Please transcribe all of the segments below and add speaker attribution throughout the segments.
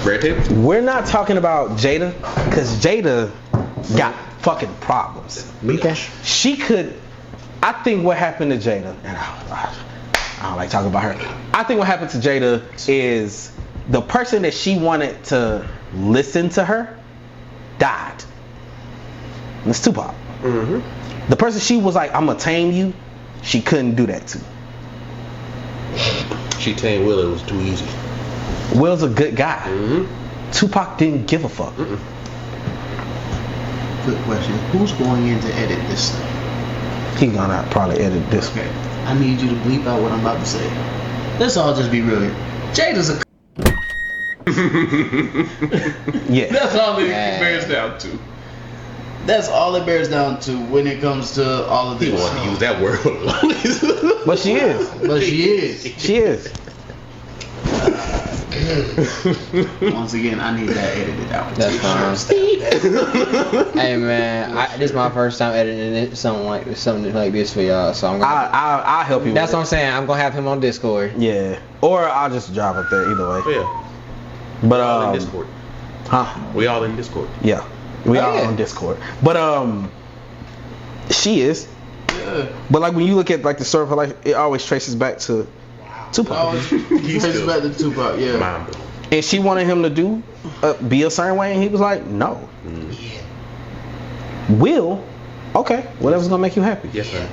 Speaker 1: Red table?
Speaker 2: We're not talking about Jada, because Jada got fucking problems.
Speaker 3: Okay.
Speaker 2: She could. I think what happened to Jada, and I don't like talking about her. I think what happened to Jada is the person that she wanted to listen to her died. And it's Tupac.
Speaker 1: Mm-hmm.
Speaker 2: The person she was like, I'm gonna tame you, she couldn't do that to.
Speaker 1: She tamed Will, it was too easy.
Speaker 2: Will's a good guy.
Speaker 1: Mm-hmm.
Speaker 2: Tupac didn't give a fuck.
Speaker 1: Mm-mm.
Speaker 3: Good question. Who's going in to edit this stuff?
Speaker 2: He's gonna probably edit this.
Speaker 3: Okay. I need you to bleep out what I'm about to say. Let's all just be real here. Jada's a
Speaker 2: Yeah.
Speaker 1: That's all it bears down to.
Speaker 3: That's all it bears down to when it comes to all of this.
Speaker 1: He wanted to use that word.
Speaker 2: But she is.
Speaker 3: But she is.
Speaker 2: She is.
Speaker 3: Once again, I need that edited out.
Speaker 4: That's fine. Hey man, this is my first time editing something like this for y'all, so I'm gonna.
Speaker 2: I'll help you.
Speaker 4: That's
Speaker 2: with
Speaker 4: what I'm saying. I'm gonna have him on Discord.
Speaker 2: Yeah. Or I'll just drive up there. Either way.
Speaker 1: Yeah.
Speaker 2: But
Speaker 1: We all in Discord.
Speaker 2: Huh?
Speaker 1: We all in Discord.
Speaker 2: Yeah. We
Speaker 4: Oh,
Speaker 2: are
Speaker 4: yeah.
Speaker 2: on Discord. But she is.
Speaker 3: Yeah.
Speaker 2: But like when you look at like the story of her life, it always traces back to Tupac.
Speaker 3: Oh, he traces back to Tupac, yeah.
Speaker 1: Mind blowing.
Speaker 2: And she wanted him to do be a certain way, and he was like, no. Will, okay, whatever's gonna make you happy.
Speaker 1: Yes, sir.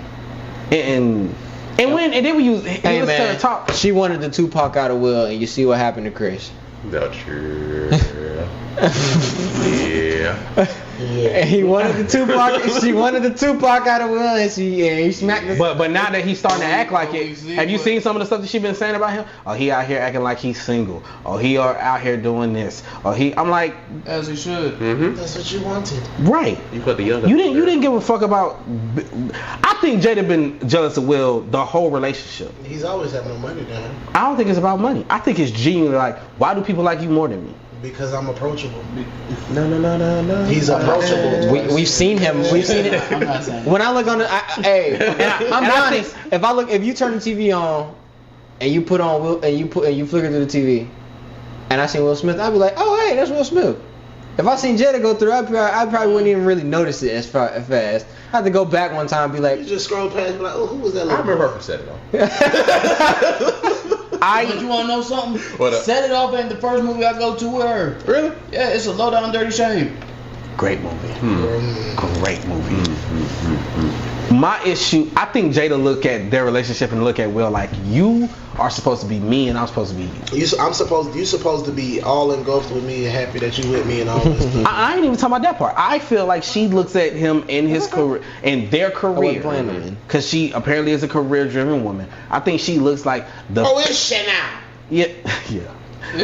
Speaker 2: And then when you
Speaker 4: Hey
Speaker 2: listen to her
Speaker 4: man,
Speaker 2: talk,
Speaker 4: she wanted the Tupac out of Will, and you see what happened to Chris.
Speaker 1: That's true. Yeah.
Speaker 4: And he wanted the Tupac. She wanted the Tupac out of Will, and he smacked the.
Speaker 2: but now that he's starting to act like it, have you seen some of the stuff that she's been saying about him? Oh, he out here acting like he's single. Oh, he are out here doing this. Oh, I'm like,
Speaker 3: As he should.
Speaker 1: Mm-hmm.
Speaker 5: That's what you wanted.
Speaker 2: right.
Speaker 1: You put the young.
Speaker 2: You didn't give a fuck about. I think Jada been jealous of Will the whole relationship.
Speaker 5: He's always had no money down
Speaker 2: I don't think it's about money. I think it's genuinely like, why do people like you more than me?
Speaker 5: because I'm approachable.
Speaker 1: No.
Speaker 5: He's approachable.
Speaker 4: We've seen him. We've seen it.
Speaker 3: I'm not saying.
Speaker 4: When I look on the, I'm honest. If you turn the TV on, and you put on Will, and you flicker through the TV, and I see Will Smith, I'd be like, oh hey, that's Will Smith. If I seen Jada go through, I probably wouldn't even really notice it as fast. I had to go back one time and be like,
Speaker 5: You just scroll past and be like, oh, who was that?
Speaker 1: I remember her from Set It Off.
Speaker 3: But you wanna know something?
Speaker 1: What up?
Speaker 3: Set It Off ain't the first movie I go to with her.
Speaker 1: Really?
Speaker 3: Yeah, it's a low down dirty shame.
Speaker 2: Great movie. Great movie. My issue, I think Jada look at their relationship and look at Will like, you are supposed to be me and I'm supposed to be you.
Speaker 5: You supposed to be all engulfed with me and happy that you with me and all this stuff.
Speaker 2: I ain't even talking about that part. I feel like she looks at him in his career, in their career,
Speaker 4: playing him in.
Speaker 2: because she apparently is a career-driven woman. I think she looks like the.
Speaker 5: Oh, it's shit now.
Speaker 2: Yeah.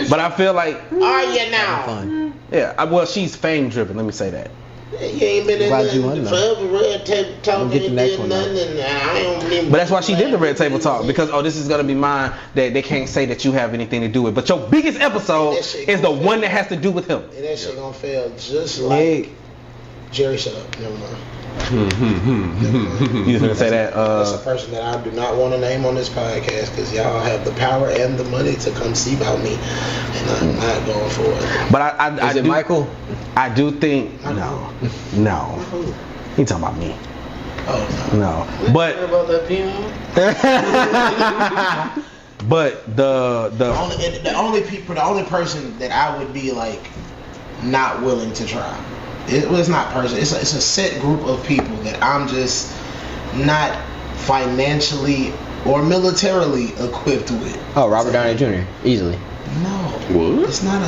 Speaker 2: But I feel like,
Speaker 5: Are you now?
Speaker 4: fun.
Speaker 2: yeah. Well, she's fame-driven. Let me say that.
Speaker 5: You ain't been in
Speaker 4: Glad you
Speaker 5: nothing
Speaker 4: won,
Speaker 5: forever red table talking
Speaker 4: get the
Speaker 5: and
Speaker 4: next
Speaker 5: did
Speaker 4: one,
Speaker 5: nothing. And I don't even.
Speaker 2: But that's why she did the red table talk, because this is gonna be mine. That they can't say that you have anything to do with. But your biggest episode is the one that has to do with him.
Speaker 5: And that shit gonna fail just like Jerry. Shut up. Never mind.
Speaker 2: You was gonna say that?
Speaker 5: That's a person that I do not want to name on this podcast because y'all have the power and the money to come see about me, and I'm not going for it.
Speaker 2: But I
Speaker 4: Is it
Speaker 2: do,
Speaker 4: Michael?
Speaker 2: I do think no. He talking about me.
Speaker 5: Oh
Speaker 2: No, but
Speaker 5: about that piano?
Speaker 2: but
Speaker 5: The only person that I would be like not willing to try. It's not person. It's a set group of people that I'm just not financially or militarily equipped with.
Speaker 4: Oh, Robert Downey Jr. Easily.
Speaker 5: No,
Speaker 1: What?
Speaker 5: it's not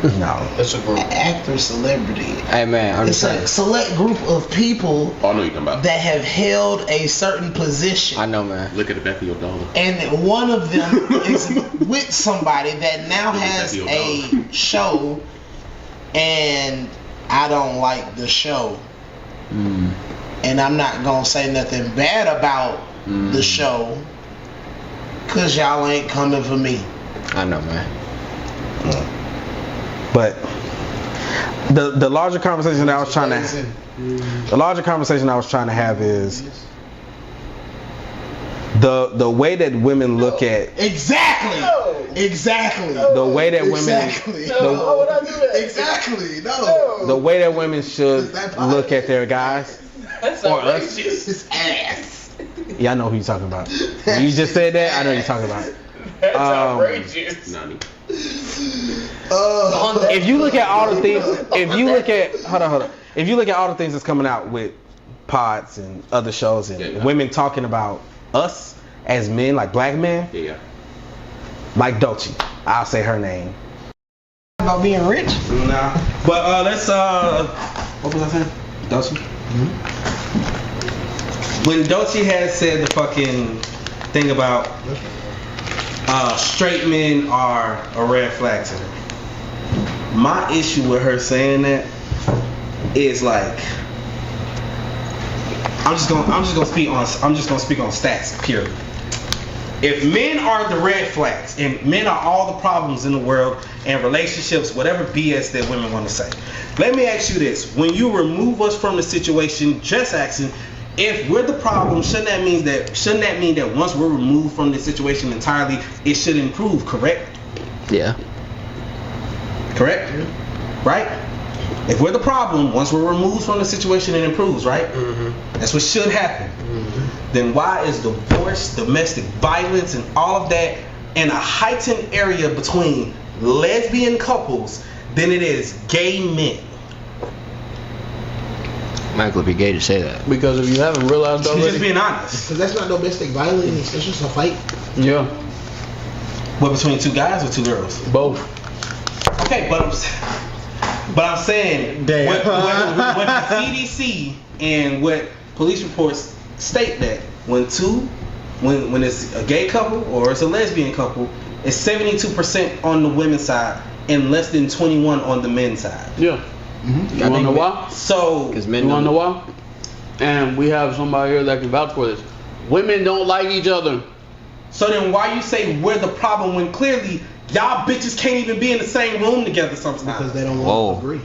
Speaker 2: no.
Speaker 1: That's a group.
Speaker 5: an actor celebrity.
Speaker 4: Hey man, I'm
Speaker 5: It's
Speaker 4: just saying.
Speaker 5: a select group of people
Speaker 1: Oh, I know what you're talking about.
Speaker 5: that have held a certain position.
Speaker 4: I know, man.
Speaker 1: Look at the back of your dollar.
Speaker 5: And one of them is with somebody that now has a show, and I don't like the show. And I'm not gonna say nothing bad about the show, cause y'all ain't coming for me.
Speaker 4: I know, man.
Speaker 2: But the larger conversation that I was trying to have is the way that women look at
Speaker 5: Exactly. Exactly.
Speaker 2: The way that women,
Speaker 5: Exactly.
Speaker 4: Why would I do that?
Speaker 5: Exactly. No.
Speaker 2: the way that women should look at their guys
Speaker 4: That's
Speaker 2: or us.
Speaker 5: His ass.
Speaker 2: Yeah, I know who you're talking about. When you just said that, I know who you're talking about.
Speaker 4: That's outrageous.
Speaker 1: Nani.
Speaker 2: If you look at all the things, if you look at hold on, if you look at all the things that's coming out with pods and other shows and women talking about us as men, like black men,
Speaker 1: Yeah.
Speaker 2: like Dolce, I'll say her name.
Speaker 5: About being rich.
Speaker 2: Nah, but let's what was I saying? Dolce. When Dolce had said the fucking thing about straight men are a red flag to her. My issue with her saying that is like I'm just gonna speak on stats purely. If men are the red flags and men are all the problems in the world and relationships, whatever BS that women want to say, let me ask you this: when you remove us from the situation, just asking, if we're the problem, shouldn't that mean that once we're removed from the situation entirely, it should improve? Correct?
Speaker 4: Yeah.
Speaker 2: Correct? Right? If we're the problem, once we're removed from the situation, it improves, right? That's what should happen. Then why is divorce, domestic violence, and all of that in a heightened area between lesbian couples than it is gay men?
Speaker 4: Michael, be gay to say that.
Speaker 6: Because if you haven't realized
Speaker 2: She's
Speaker 6: already.
Speaker 2: just being honest.
Speaker 5: Because that's not domestic violence. It's just a fight.
Speaker 6: Yeah.
Speaker 2: What, between two guys or two girls?
Speaker 6: Both.
Speaker 2: Okay, but I'm saying
Speaker 4: Damn.
Speaker 2: what the CDC and what police reports state that when it's a gay couple or it's a lesbian couple, it's 72% on the women's side and less than 21 on the men's side.
Speaker 6: Yeah. You wanna know why?
Speaker 2: So
Speaker 4: Because
Speaker 6: You
Speaker 4: men
Speaker 6: wanna know
Speaker 4: don't.
Speaker 6: why? And we have somebody here that can vouch for this. Women don't like each other.
Speaker 2: then why you say we're the problem when clearly y'all bitches can't even be in the same room together
Speaker 5: Because
Speaker 2: sometimes?
Speaker 5: they don't
Speaker 4: Whoa.
Speaker 5: want to agree.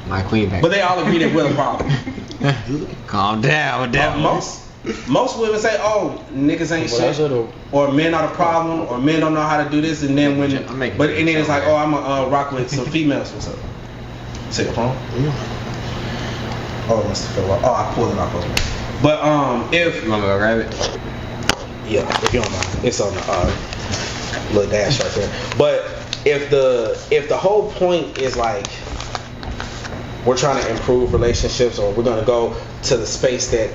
Speaker 4: My queen back.
Speaker 2: But they all agree that we're the problem.
Speaker 4: Calm down,
Speaker 2: Most women say, "Oh, niggas ain't
Speaker 6: But I
Speaker 2: shit,"
Speaker 6: said,
Speaker 2: or men are the problem, or men don't know how to do this, and then when,
Speaker 4: I'm making
Speaker 2: but and then it's like,
Speaker 4: okay.
Speaker 2: "Oh, I'm gonna rock with some females or something." Say your phone. Oh, it must have fell off. Oh, I pulled it off of me. But if
Speaker 4: You want me to go grab it?
Speaker 2: yeah, if you don't mind, it's on the little dash right there. But if the whole point is like we're trying to improve relationships, or we're gonna go to the space that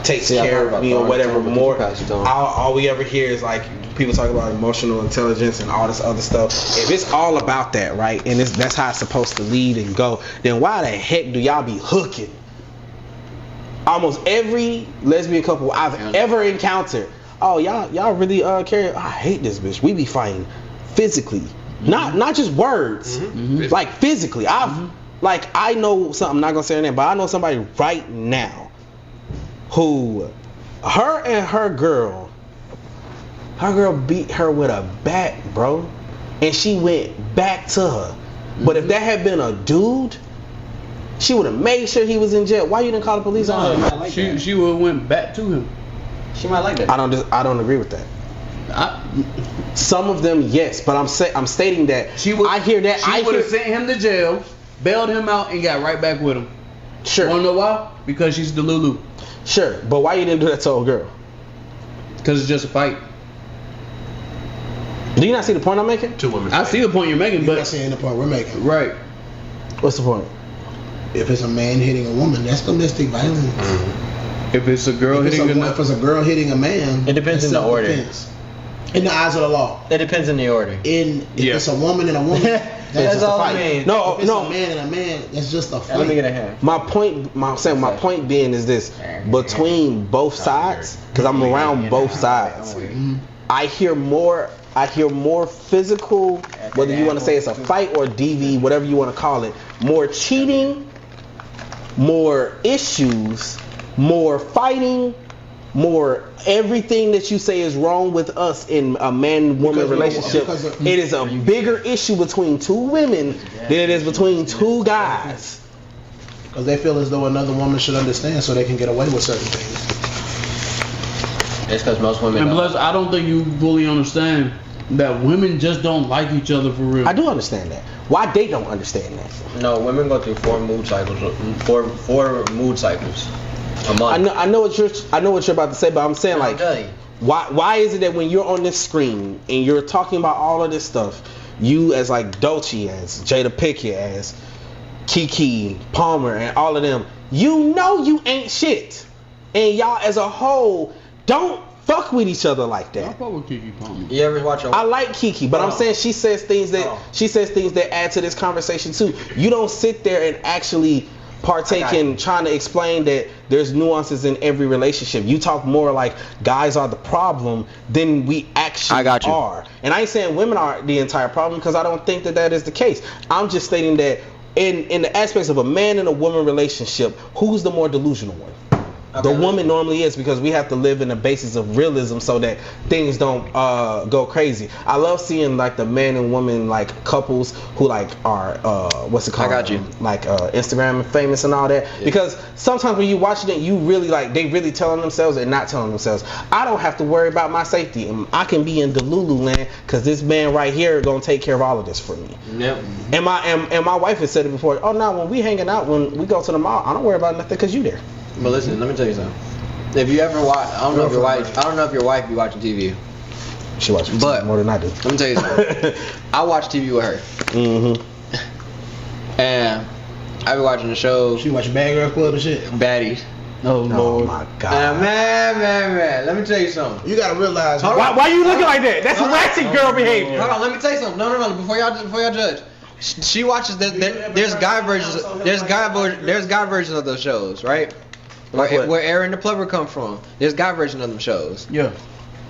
Speaker 2: takes
Speaker 4: See, I
Speaker 2: care
Speaker 4: thought
Speaker 2: of
Speaker 4: about
Speaker 2: me or
Speaker 4: that.
Speaker 2: whatever
Speaker 4: Tell me what
Speaker 2: more,
Speaker 4: you pass it on.
Speaker 2: all we ever hear is like people talk about emotional intelligence and all this other stuff. If it's all about that, right, and that's how it's supposed to lead and go, then why the heck do y'all be hooking? Almost every lesbian couple I've ever encountered, oh y'all really care. I hate this bitch. We be fighting physically, not just words, like physically. I know something. I'm not gonna say her name, but I know somebody right now who her and her girl beat her with a bat, bro, and she went back to her. But if that had been a dude, she would have made sure he was in jail. Why you didn't call the police on her?
Speaker 6: She would have went back to him.
Speaker 4: She might like that.
Speaker 2: I don't agree with that. Some of them, yes, but I'm stating that I hear that.
Speaker 6: She would have sent him to jail, bailed him out, and got right back with him.
Speaker 2: Sure.
Speaker 6: Wanna know why? Because she's the Lulu.
Speaker 2: Sure, but why you didn't do that to old girl?
Speaker 6: Because it's just a fight.
Speaker 2: Do you not see the point I'm making?
Speaker 1: Two women.
Speaker 6: I see the point you're making,
Speaker 5: You're not
Speaker 6: but
Speaker 5: saying the point we're making.
Speaker 6: right.
Speaker 2: What's the point?
Speaker 5: If it's a man hitting a woman, that's domestic violence.
Speaker 6: If it's a girl
Speaker 5: If it's
Speaker 6: hitting
Speaker 5: if it's a girl hitting a man,
Speaker 4: It depends
Speaker 5: that's
Speaker 4: in the order.
Speaker 5: self-defense. In the eyes of the law.
Speaker 4: It depends in the order.
Speaker 5: If it's a woman and a woman, that's just a
Speaker 4: all I
Speaker 5: fight.
Speaker 4: mean.
Speaker 2: No,
Speaker 5: If it's
Speaker 2: no.
Speaker 5: a man and a man, that's just a
Speaker 4: Let me
Speaker 5: fight.
Speaker 4: get a hand.
Speaker 2: My point being is this: between both sides, because I'm around both sides. I hear more physical, whether you want to say it's a fight or DV, whatever you want to call it, more cheating, more issues, more fighting, more everything that you say is wrong with us in a man-woman relationship. It is a bigger issue between two women than it is between two guys.
Speaker 5: Because they feel as though another woman should understand so they can get away with certain things.
Speaker 4: It's because most women.
Speaker 6: And
Speaker 4: don't.
Speaker 6: plus, I don't think you fully understand that women just don't like each other for real.
Speaker 2: I do understand that. Why they don't understand that?
Speaker 4: No, women go through 4 mood cycles. Four mood cycles a month.
Speaker 2: I know what you're about to say, but I'm saying like,
Speaker 4: I'll tell you.
Speaker 2: why is it that when you're on this screen and you're talking about all of this stuff, you as like Dolce, as Jada Pickett, as Keke Palmer, and all of them, you know you ain't shit, and y'all as a whole don't fuck with each other like
Speaker 6: I
Speaker 2: that.
Speaker 6: fuck with Keke Palmer.
Speaker 4: You ever watch
Speaker 2: I like Keke, but I'm saying she says things that add to this conversation too. You don't sit there and actually partake in trying to explain that there's nuances in every relationship. You talk more like guys are the problem than we actually are. And I ain't saying women are the entire problem, because I don't think that is the case. I'm just stating that in the aspects of a man and a woman relationship, who's the more delusional one? The woman normally is, because we have to live in the basis of realism so that things don't go crazy. I love seeing like the man and woman like couples who like are what's it called? Like Instagram famous and all that. Yeah. Because sometimes when you watching it, you really like they really telling themselves and not telling themselves. I don't have to worry about my safety. I can be in Delulu land because this man right here gonna take care of all of this for me.
Speaker 4: Yep.
Speaker 2: And my wife has said it before. Oh no, when we hanging out, when we go to the mall, I don't worry about nothing because you there.
Speaker 4: But listen, let me tell you something. If you ever watch, I don't know if your wife be watching TV.
Speaker 2: She watches TV more than I do.
Speaker 4: Let me tell you something. I watch TV with her.
Speaker 2: Mm-hmm.
Speaker 4: And I be watching the show.
Speaker 5: She watch Bad Girl Club and shit.
Speaker 4: Baddies.
Speaker 2: Oh Lord. My God.
Speaker 4: Man. Let me tell you something.
Speaker 5: You gotta realize.
Speaker 2: Why you looking like that? That's ratchet girl behavior.
Speaker 4: Hold on, let me tell you something. No. Before y'all judge. She watches. There's guy versions. There's guy versions of those shows, right? Where Aaron the Plumber come from. There's guy version of them shows.
Speaker 6: Yeah.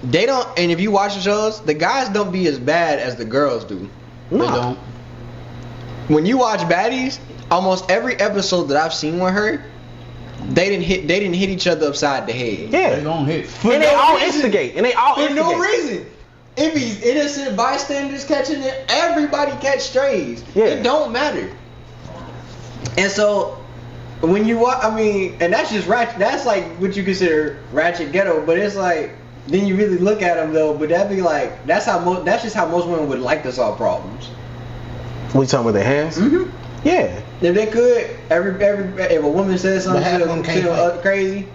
Speaker 4: They don't, and if you watch the shows, the guys don't be as bad as the girls do.
Speaker 6: They don't.
Speaker 4: When you watch Baddies, almost every episode that I've seen with her, they didn't hit each other upside the head.
Speaker 2: Yeah.
Speaker 6: They don't hit.
Speaker 2: And they all instigate.
Speaker 4: For no reason. If he's innocent bystanders catching it, everybody catch strays.
Speaker 2: Yeah.
Speaker 4: It don't matter. And so when you watch, I mean, and that's just ratchet. That's like what you consider ratchet ghetto. But it's like, then you really look at them though. But that'd be like, that's just how most women would like to solve problems.
Speaker 2: What you talking with their hands?
Speaker 4: Mm-hmm.
Speaker 2: Yeah.
Speaker 4: If they could, if a woman says something crazy.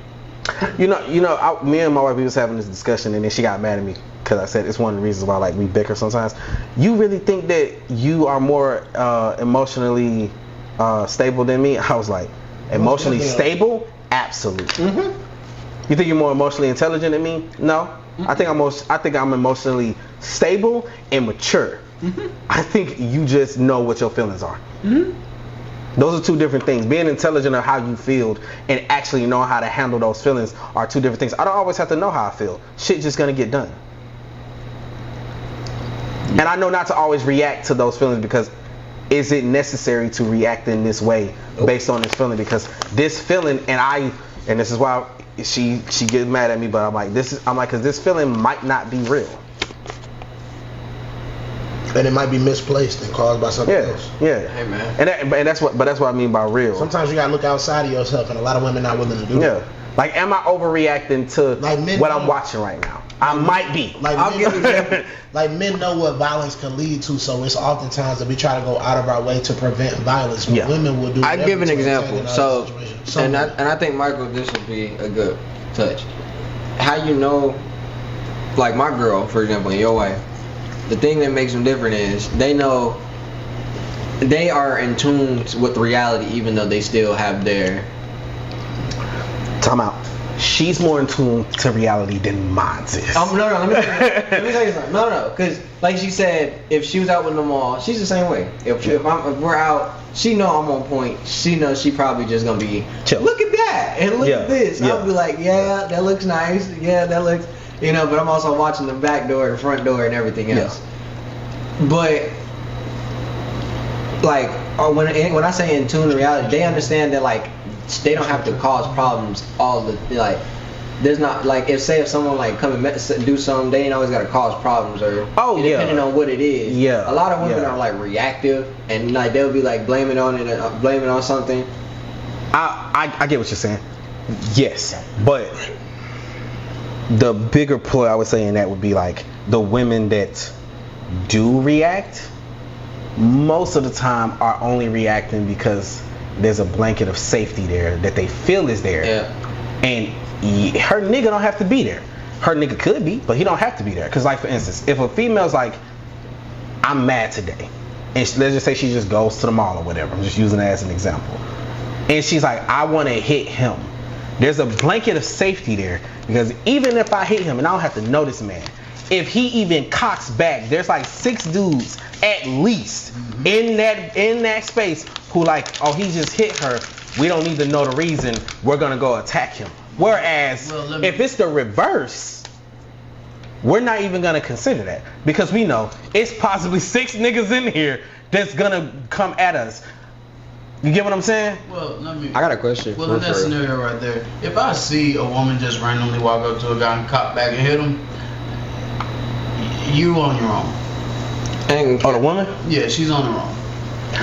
Speaker 2: Me and my wife, we was having this discussion, and then she got mad at me because I said it's one of the reasons why like we bicker sometimes. You really think that you are more emotionally stable than me? I was like, emotionally stable? Absolutely.
Speaker 4: Mm-hmm.
Speaker 2: You think you're more emotionally intelligent than me? No. Mm-hmm. I think I'm emotionally stable and mature. Mm-hmm. I think you just know what your feelings are.
Speaker 4: Mm-hmm.
Speaker 2: Those are two different things. Being intelligent of how you feel and actually knowing how to handle those feelings are two different things. I don't always have to know how I feel. Shit just gonna get done. And I know not to always react to those feelings, because is it necessary to react in this way based on this feeling? Because this feeling, and this is why she gets mad at me, but I'm like, because this feeling might not be real.
Speaker 5: And it might be misplaced and caused by something else.
Speaker 2: Yeah.
Speaker 4: Hey man.
Speaker 2: And that's what I mean by real.
Speaker 5: Sometimes you gotta look outside of yourself, and a lot of women not willing to do that.
Speaker 2: Yeah. Like, am I overreacting to what I'm watching right now? I might be.
Speaker 5: I'll give an example. Like, men know what violence can lead to, so it's oftentimes that we try to go out of our way to prevent violence. But women will do.
Speaker 4: I give an example. And
Speaker 5: I
Speaker 4: I think Michael, this would be a good touch. How you know, like my girl, for example, and your wife. The thing that makes them different is they know they are in tune with reality, even though they still have their.
Speaker 2: Time out. She's more in tune to reality than mine is.
Speaker 4: No. Let me tell you something. No. Because like she said, if she was out with them all, she's the same way. If we're out, she know I'm on point. She knows she probably just gonna be chill. Look at that and look at this. I'll be like, yeah, that looks nice. Yeah, that looks. But I'm also watching the back door, the front door, and everything else. But like, when I say in tune to reality, they understand that like they don't have to cause problems there's not like if someone like come and do something, they ain't always got to cause problems or depending on what it is. A lot of women are like reactive and like they'll be like blaming on something.
Speaker 2: I get what you're saying. Yes, but the bigger ploy I would say in that would be like the women that do react most of the time are only reacting because there's a blanket of safety there that they feel is there.
Speaker 4: Yeah.
Speaker 2: And her nigga don't have to be there. Her nigga could be, but he don't have to be there. Cause like for instance, if a female's like, I'm mad today, and let's just say she just goes to the mall or whatever. I'm just using that as an example. And she's like, I want to hit him. There's a blanket of safety there because even if I hit him and I don't have to know this man, if he even cocks back, there's like 6 dudes at least in that space who like, oh, he just hit her. We don't need to know the reason. We're gonna go attack him. Whereas if it's the reverse, we're not even gonna consider that because we know it's possibly 6 niggas in here that's gonna come at us. You get what I'm saying?
Speaker 6: Well,
Speaker 4: I got a question.
Speaker 6: Well, in that scenario right there, if I see a woman just randomly walk up to a guy and cock back and hit him, you on your own.
Speaker 2: Oh, the woman?
Speaker 6: Yeah, she's on her own.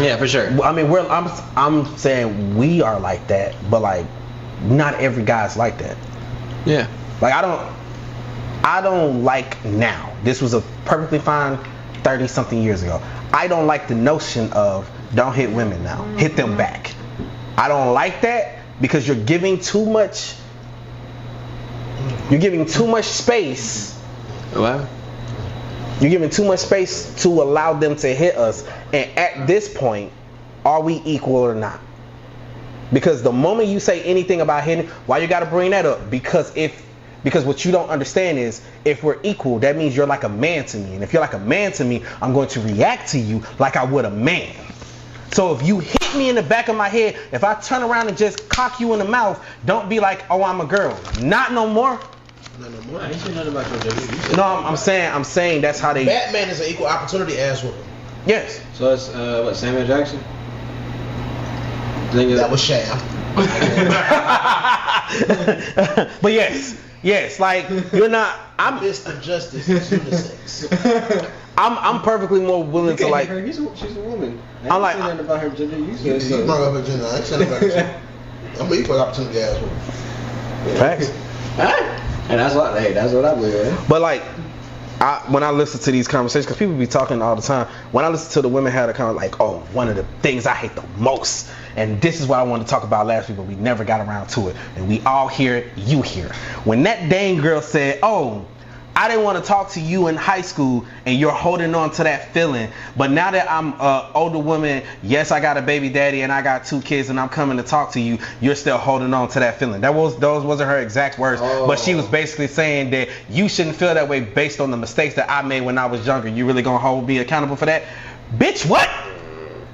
Speaker 4: Yeah, for sure.
Speaker 2: I mean, I'm saying we are like that, but like not every guy's like that.
Speaker 4: Yeah.
Speaker 2: Like I don't like now. This was a perfectly fine 30 something years ago. I don't like the notion of don't hit women now. Hit them back. I don't like that because you're giving too much space.
Speaker 4: What?
Speaker 2: You're giving too much space to allow them to hit us. And at this point, are we equal or not? Because the moment you say anything about hitting, why you got to bring that up? Because what you don't understand is if we're equal, that means you're like a man to me. And if you're like a man to me, I'm going to react to you like I would a man. So if you hit me in the back of my head, if I turn around and just cock you in the mouth, don't be like, oh, I'm a girl. Not no more.
Speaker 3: No more. I ain't saying nothing about your WWE.
Speaker 2: No, I'm saying that's how they.
Speaker 5: Batman is an equal opportunity ass woman.
Speaker 2: Yes.
Speaker 4: So it's what, Samuel Jackson?
Speaker 5: That was Sham.
Speaker 2: But yes, like you're not. I'm
Speaker 5: Mr. Justice is unisex.
Speaker 2: I'm perfectly more willing to like.
Speaker 4: She's a woman.
Speaker 2: I'm like.
Speaker 4: I ain't saying nothing about her gender. You
Speaker 5: You
Speaker 4: said so.
Speaker 5: brought up her gender. I ain't saying about her. I'm an equal opportunity ass woman.
Speaker 2: Facts.
Speaker 4: And that's what I believe in.
Speaker 2: But like, when I listen to these conversations, because people be talking all the time, when I listen to the women have a comment like, oh, one of the things I hate the most, and this is what I wanted to talk about last week, but we never got around to it, and we all hear it, you hear it. When that dang girl said, oh, I didn't want to talk to you in high school, and you're holding on to that feeling, but now that I'm an older woman, yes, I got a baby daddy, and I got 2 kids, and I'm coming to talk to you, you're still holding on to that feeling. Those wasn't her exact words, but she was basically saying that you shouldn't feel that way based on the mistakes that I made when I was younger. You really gonna hold me accountable for that? Bitch, what?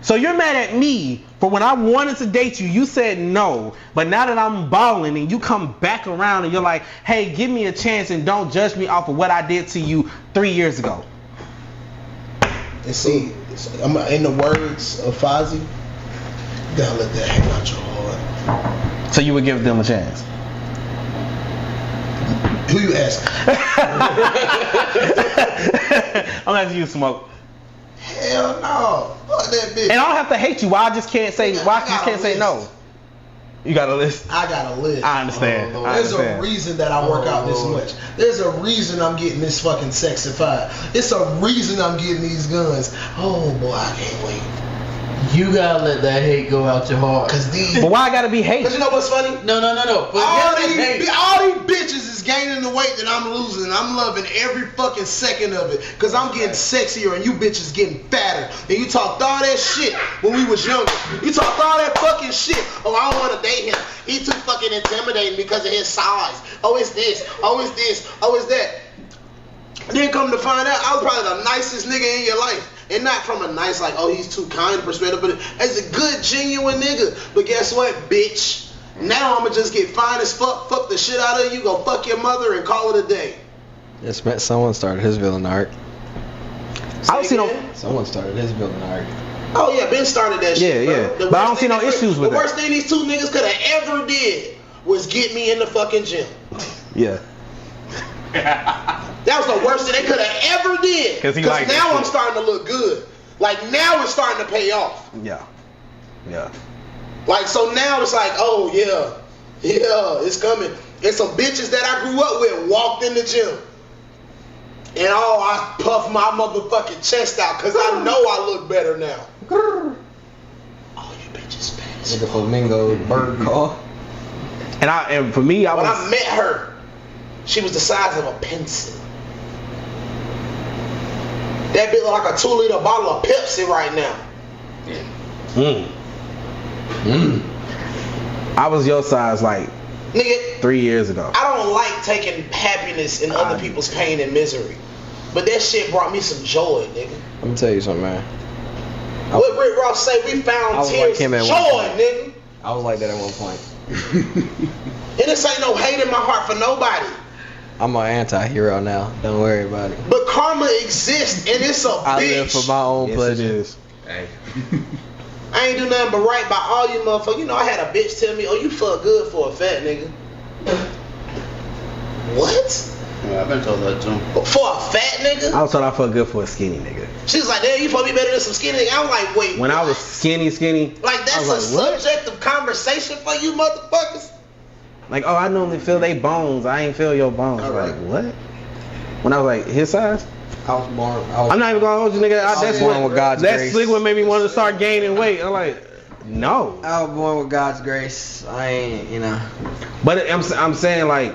Speaker 2: So you're mad at me for when I wanted to date you, you said no, but now that I'm balling and you come back around and you're like, hey, give me a chance and don't judge me off of what I did to you 3 years ago.
Speaker 5: And see, in the words of Fozzie, you gotta let that hang out your heart.
Speaker 2: So you would give them a chance?
Speaker 5: Who you asking?
Speaker 2: I'm asking you, Smoke.
Speaker 5: Hell no. Fuck that bitch.
Speaker 2: And I don't have to hate you. Why I just can't say no? You got a list?
Speaker 5: I got a list.
Speaker 2: I understand.
Speaker 5: There's a reason that I work out this much. There's a reason I'm getting this fucking sexified. It's a reason I'm getting these guns. Oh boy, I can't wait.
Speaker 6: You gotta let that hate go out your heart.
Speaker 5: Cause these.
Speaker 2: But why I gotta be hate?
Speaker 5: Cause you know what's funny?
Speaker 6: No. But
Speaker 5: all these bitches is gaining the weight that I'm losing, and I'm loving every fucking second of it. Cause I'm getting sexier, and you bitches getting fatter. And you talked all that shit when we was younger. You talked all that fucking shit. Oh, I don't want to date him. He too fucking intimidating because of his size. Oh, it's this. Oh, it's this. Oh, it's that. Then come to find out, I was probably the nicest nigga in your life. And not from a nice, like, oh, he's too kind perspective, but as a good, genuine nigga. But guess what, bitch? Now I'm going to just get fine as fuck the shit out of you, go fuck your mother, and call it a day.
Speaker 4: Yes, man, someone started his villain arc.
Speaker 2: I don't see no.
Speaker 4: Someone started his villain arc.
Speaker 5: Oh, yeah, Ben started that shit,
Speaker 2: Yeah.
Speaker 5: bro.
Speaker 2: But I don't see no issues with
Speaker 5: the
Speaker 2: that.
Speaker 5: The worst thing these 2 niggas could have ever did was get me in the fucking gym.
Speaker 2: Yeah.
Speaker 5: That was the worst thing they could have ever did. Because now I'm starting to look good. Like, now it's starting to pay off.
Speaker 2: Yeah.
Speaker 5: Like, so now it's like, oh, yeah, it's coming. and some bitches that I grew up with walked in the gym. And I puffed my motherfucking chest out because I know I look better now. Oh, you bitches fat.
Speaker 4: With the flamingo bird call.
Speaker 2: And for me,
Speaker 5: When I met her, she was the size of a pencil. That bitch look like a 2-liter bottle of Pepsi right now.
Speaker 2: I was your size like
Speaker 5: Nigga,
Speaker 2: 3 years ago.
Speaker 5: I don't like taking happiness in other people's pain and misery. But that shit brought me some joy, nigga.
Speaker 4: Let me tell you something, man.
Speaker 5: What Rick Ross say? We found tears of joy, nigga.
Speaker 4: I was like that at one point.
Speaker 5: And this ain't no hate in my heart for nobody.
Speaker 4: I'm an anti-hero now. Don't worry about it.
Speaker 5: But karma exists, and it's a
Speaker 4: I
Speaker 5: bitch.
Speaker 4: live for my own pleasure.
Speaker 1: Hey.
Speaker 5: I ain't do nothing but right by all you motherfuckers. You know, I had a bitch tell me, "Oh, you fuck good for a fat nigga." What?
Speaker 6: Yeah, I've been told that too.
Speaker 5: For a fat nigga?
Speaker 2: I was told I felt good for a skinny nigga.
Speaker 5: She's like, "Damn, you supposed to be better than some skinny nigga." I was like, "Wait."
Speaker 2: When
Speaker 5: what?
Speaker 2: I was skinny,
Speaker 5: Like, that's
Speaker 2: I was
Speaker 5: a
Speaker 2: like, what?
Speaker 5: subject of conversation for you motherfuckers?
Speaker 2: Like, oh, I normally feel they bones. I ain't feel your bones.
Speaker 5: All
Speaker 2: Like,
Speaker 5: right.
Speaker 2: what? When I was like his size,
Speaker 4: I was born.
Speaker 2: I'm not even gonna hold you, nigga. That's
Speaker 4: born
Speaker 2: what
Speaker 4: with God's
Speaker 2: that's
Speaker 4: grace.
Speaker 2: what made me want to start gaining weight. I'm like, no.
Speaker 4: I was born with God's grace. I ain't, you know.
Speaker 2: But I'm saying like,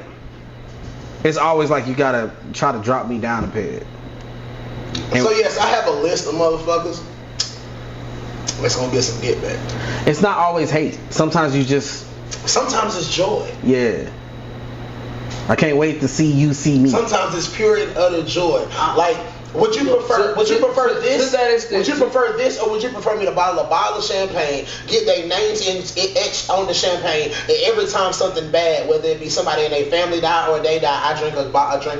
Speaker 2: it's always like you gotta try to drop me down a bit.
Speaker 5: So yes, I have a list of motherfuckers. Let's gonna get some get back.
Speaker 2: It's not always hate. Sometimes you just,
Speaker 5: Sometimes it's joy.
Speaker 2: yeah. I can't wait to see you see me.
Speaker 5: Sometimes it's pure and utter joy. Like, would you prefer? Would you prefer this? Would you prefer this, or would you prefer me to bottle a bottle of champagne, get their names etched on the champagne, and every time something bad, whether it be somebody in their family die or they die, I drink a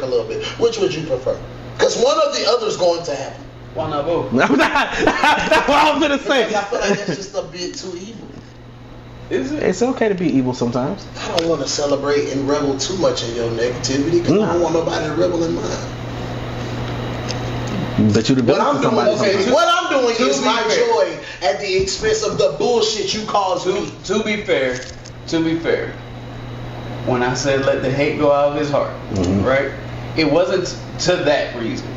Speaker 5: little bit. Which would you prefer? Because one of the other's going to happen.
Speaker 6: Why not both?
Speaker 2: That's what I was gonna say.
Speaker 5: Because I feel like that's just a bit too evil.
Speaker 6: Is it?
Speaker 2: It's okay to be evil sometimes.
Speaker 5: I don't want to celebrate and revel too much in your negativity because I don't want nobody to revel in mine.
Speaker 2: But you the
Speaker 5: What
Speaker 2: villain
Speaker 5: I'm
Speaker 2: for
Speaker 5: doing,
Speaker 2: somebody.
Speaker 5: what I'm doing
Speaker 6: to
Speaker 5: is
Speaker 6: be
Speaker 5: my
Speaker 6: fair.
Speaker 5: joy at the expense of the bullshit you cause me.
Speaker 6: To be fair, when I said let the hate go out of his heart, right? It wasn't to that reason.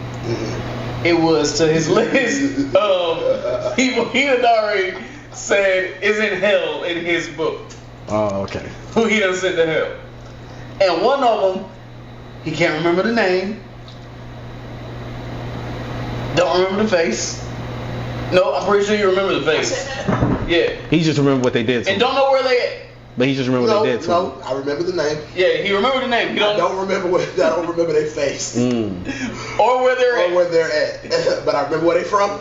Speaker 6: It was to his list of people he had already said is in hell in his book.
Speaker 2: Oh, okay.
Speaker 6: Who he done sent to hell. And one of them, he can't remember the name. Don't remember the face. No, I'm pretty sure you remember the face. Yeah.
Speaker 2: He just remember what they did to
Speaker 6: And
Speaker 2: him.
Speaker 6: don't know where they at.
Speaker 2: But he just remember what they did to him.
Speaker 5: No, I remember the name.
Speaker 6: Yeah, he remembered the name. He
Speaker 5: I don't remember their face
Speaker 6: or where they're
Speaker 5: or
Speaker 6: at.
Speaker 5: where they're at. But I remember where they from.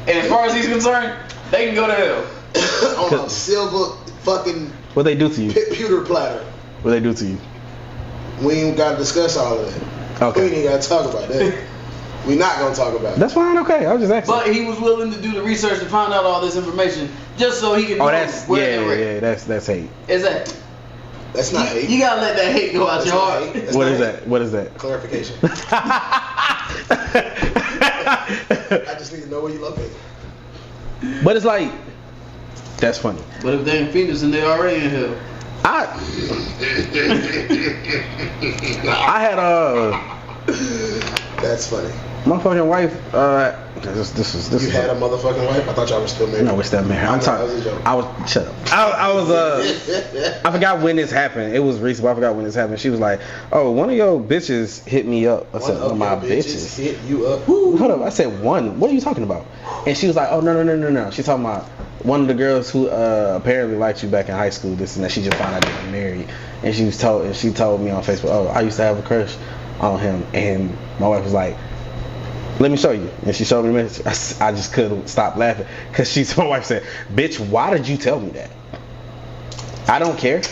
Speaker 6: And as far as he's concerned, they can go to hell.
Speaker 5: On a silver fucking
Speaker 2: What they do to you?
Speaker 5: pewter platter.
Speaker 2: What they do to you?
Speaker 5: We ain't got to discuss all of that.
Speaker 2: Okay.
Speaker 5: We ain't got to talk about that. We not gonna talk about it.
Speaker 2: That's fine. Okay, I was just asking.
Speaker 6: But he was willing to do the research to find out all this information just so he could know
Speaker 2: that's
Speaker 6: where they're at.
Speaker 2: That's hate.
Speaker 6: Is that?
Speaker 5: That's not hate.
Speaker 6: You gotta let that hate go out
Speaker 5: That's
Speaker 6: your
Speaker 5: not
Speaker 6: heart.
Speaker 5: hate. That's
Speaker 2: What
Speaker 5: not
Speaker 2: is
Speaker 5: hate.
Speaker 2: that? What is that?
Speaker 5: Clarification. I just need to know where you located.
Speaker 2: But it's like, that's funny.
Speaker 6: But if they're in Phoenix and they're already in hell.
Speaker 2: I had
Speaker 5: That's funny.
Speaker 2: my fucking wife. This
Speaker 5: You
Speaker 2: is
Speaker 5: had a motherfucking wife? I thought y'all were still married.
Speaker 2: No, we're still married. I'm
Speaker 5: I know,
Speaker 2: talking.
Speaker 5: that was a joke.
Speaker 2: I was shut up. I was I forgot when this happened. It was recent, but I forgot when this happened. She was like, "Oh, one of your bitches hit me up." I said,
Speaker 5: One
Speaker 2: "Oh,
Speaker 5: of
Speaker 2: my
Speaker 5: your
Speaker 2: bitches."
Speaker 5: hit you up.
Speaker 2: Hold up. I said one. What are you talking about? And she was like, "Oh, no. She's talking about one of the girls who apparently liked you back in high school. This and that. She just found out you were married, and she told me on Facebook, "Oh, I used to have a crush on him." And my wife was like, "Let me show you." And she showed me the message. I just couldn't stop laughing because my wife said, "Bitch, why did you tell me that? I don't care." And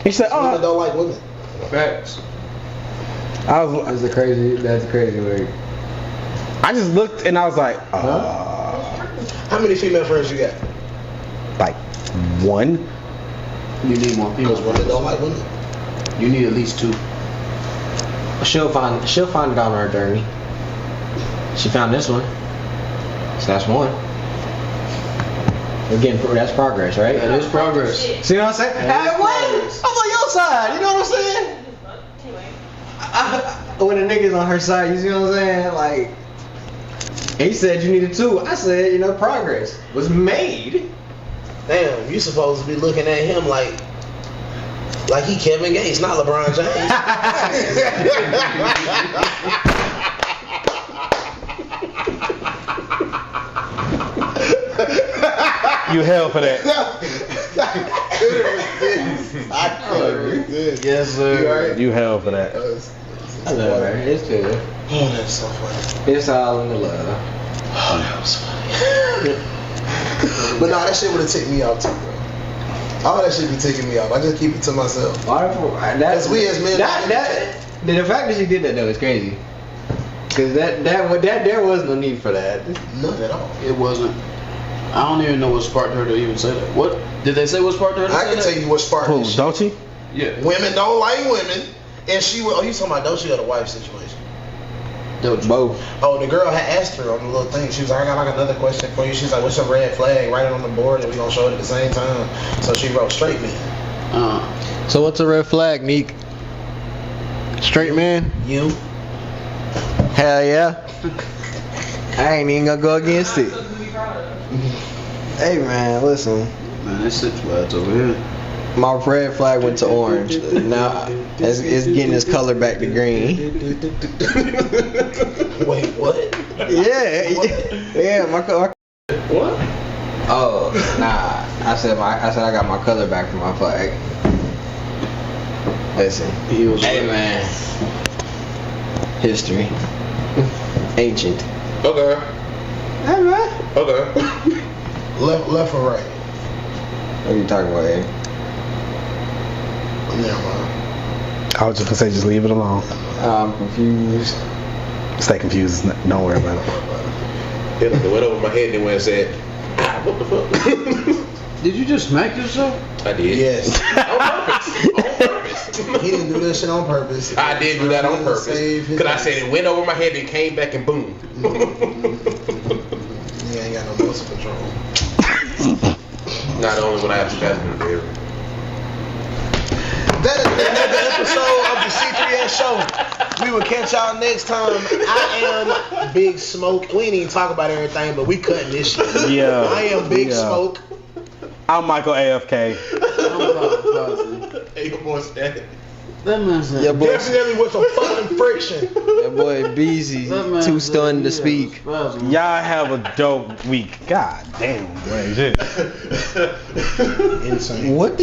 Speaker 2: she said,
Speaker 5: Women
Speaker 2: "Oh."
Speaker 5: don't like women.
Speaker 6: Facts.
Speaker 2: I was.
Speaker 4: That's a crazy word.
Speaker 2: I just looked and I was like,
Speaker 5: How many female friends you got?
Speaker 2: like one.
Speaker 6: You need more
Speaker 5: Because
Speaker 6: people.
Speaker 5: women don't like women.
Speaker 6: You need at least two.
Speaker 4: She'll find it on her journey. She found this one. So that's one. Again, that's progress, right?
Speaker 3: That is progress.
Speaker 4: See what I'm saying? Hey, wait! I'm on your side. You know what I'm saying? When the nigga's on her side, you see what I'm saying? Like, he said you needed two. I said, progress was made.
Speaker 5: Damn, you supposed to be looking at him like he Kevin Gates, not LeBron James.
Speaker 2: You hell for that.
Speaker 3: Yes, sir.
Speaker 2: You hell for that.
Speaker 4: I love her. It's good.
Speaker 5: Oh, that's so funny.
Speaker 4: It's all in the love.
Speaker 5: Oh, that was funny. But nah, that shit would have ticked me off too, bro. All that shit be ticking me off. I just keep it to myself.
Speaker 4: That's
Speaker 5: we as men.
Speaker 4: The fact that she did that though is crazy. Cause that there was no need for that.
Speaker 5: None at all.
Speaker 3: It wasn't. I don't even know what sparked her to even say that. What did they say? What sparked her to
Speaker 5: I
Speaker 3: say
Speaker 5: can
Speaker 3: that?
Speaker 5: tell you what sparked
Speaker 2: Who,
Speaker 5: this shit.
Speaker 2: don't you?
Speaker 3: Yeah.
Speaker 5: Women don't like women, and she was. Oh, you talking about Doechii or the wife situation?
Speaker 4: Both.
Speaker 5: Oh, the girl had asked her on the little thing. She was like, I got like another question for you. She's like, what's a red flag? Write it on the board and we gonna show it at the same time. So she wrote straight man.
Speaker 4: So what's a red flag, Neek? Straight man?
Speaker 5: You.
Speaker 4: Hell yeah. I ain't even gonna go against it. Hey man, listen.
Speaker 3: Man, this Six Flags over here.
Speaker 4: My red flag went to orange. Now it's getting its color back to green.
Speaker 5: Wait, what?
Speaker 4: Yeah, yeah. My
Speaker 3: What?
Speaker 4: oh nah. I said I got my color back from my flag. Listen.
Speaker 3: He was
Speaker 4: Hey man. History. Ancient.
Speaker 5: Okay.
Speaker 4: Hey man.
Speaker 5: Okay. left or right?
Speaker 4: What are you talking about, Ed?
Speaker 5: Never mind.
Speaker 2: I was just gonna say, just leave it alone.
Speaker 4: I'm confused.
Speaker 2: Stay confused. Don't worry about it.
Speaker 1: It went over my head and when I said, what the fuck?
Speaker 3: Did you just smack yourself?
Speaker 1: I did.
Speaker 5: Yes.
Speaker 1: On purpose.
Speaker 5: He didn't do that shit on purpose.
Speaker 1: I did do that on purpose.
Speaker 5: Save his
Speaker 1: Because I said it went over my head and came back and boom.
Speaker 5: He ain't got no muscle control.
Speaker 1: Not only when I have to pass in the area.
Speaker 5: That is another episode of the C3S Show. We will catch y'all next time. I am Big Smoke. We ain't even talk about everything, but we cutting this shit.
Speaker 2: Yeah.
Speaker 5: I am Big
Speaker 2: Yeah.
Speaker 5: Smoke.
Speaker 2: I'm Michael AFK.
Speaker 1: Hey, come on, Stan.
Speaker 3: That man said.
Speaker 4: Your boy,
Speaker 5: Definitely with some fucking friction.
Speaker 4: your boy Beezy,
Speaker 3: That man
Speaker 4: too
Speaker 3: said
Speaker 4: stunned to
Speaker 3: he
Speaker 4: speak.
Speaker 3: had a spasm.
Speaker 2: Y'all have a dope week. God damn, boy. Shit.
Speaker 5: Insane.
Speaker 4: What did